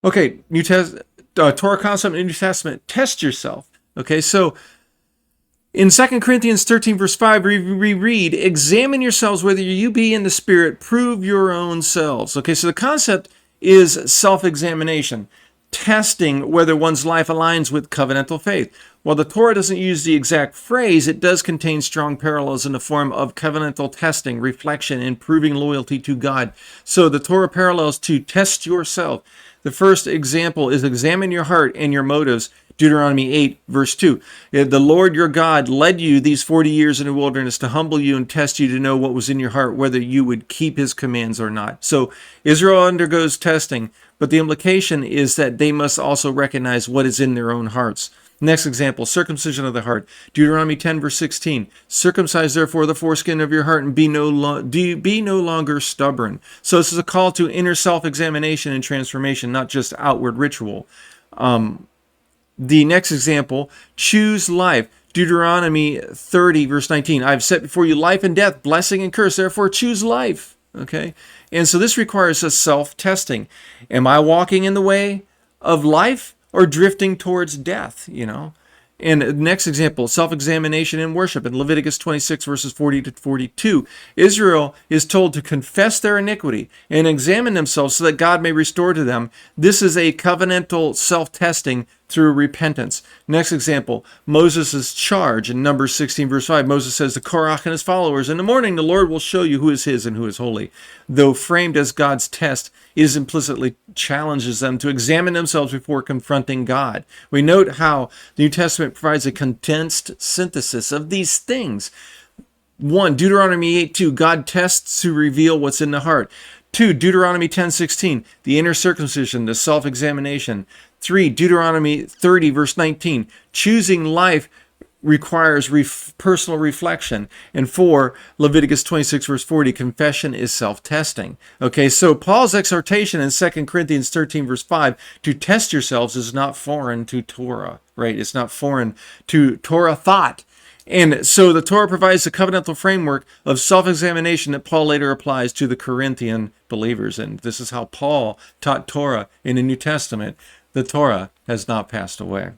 Okay, Torah concept in the New Testament, test yourself. Okay, so in 2 Corinthians 13, verse 5, we read, examine yourselves whether you be in the Spirit, prove your own selves. Okay, so the concept is self-examination, testing whether one's life aligns with covenantal faith. While the Torah doesn't use the exact phrase, it does contain strong parallels in the form of covenantal testing, reflection, and proving loyalty to God. So the Torah parallels to test yourself. The first example is examine your heart and your motives. Deuteronomy 8, verse 2. The Lord your God led you these 40 years in the wilderness to humble you and test you to know what was in your heart, whether you would keep his commands or not. So Israel undergoes testing, but the implication is that they must also recognize what is in their own hearts. Next example, circumcision of the heart. Deuteronomy 10, verse 16. Circumcise therefore the foreskin of your heart and be no longer stubborn. So this is a call to inner self-examination and transformation, not just outward ritual. The next example, choose life. Deuteronomy 30, verse 19. I've set before you life and death, blessing and curse. Therefore, choose life. Okay? And so this requires a self-testing. Am I walking in the way of life or drifting towards death? And the next example, self-examination in worship. In Leviticus 26, verses 40 to 42, Israel is told to confess their iniquity and examine themselves so that God may restore to them. This is a covenantal self-testing through repentance. Next example, Moses' charge in Numbers 16, verse 5. Moses says to Korah and his followers, in the morning the Lord will show you who is his and who is holy. Though framed as God's test, it implicitly challenges them to examine themselves before confronting God. We note how the New Testament provides a condensed synthesis of these things. 1, Deuteronomy 8:2, God tests to reveal what's in the heart. 2, Deuteronomy 10:16, the inner circumcision, the self-examination. 3, Deuteronomy 30, verse 19, choosing life requires personal reflection. And 4, Leviticus 26, verse 40, confession is self-testing. Okay, so Paul's exhortation in 2 Corinthians 13, verse 5, to test yourselves is not foreign to Torah, right? It's not foreign to Torah thought. And so the Torah provides the covenantal framework of self-examination that Paul later applies to the Corinthian believers. And this is how Paul taught Torah in the New Testament. The Torah has not passed away.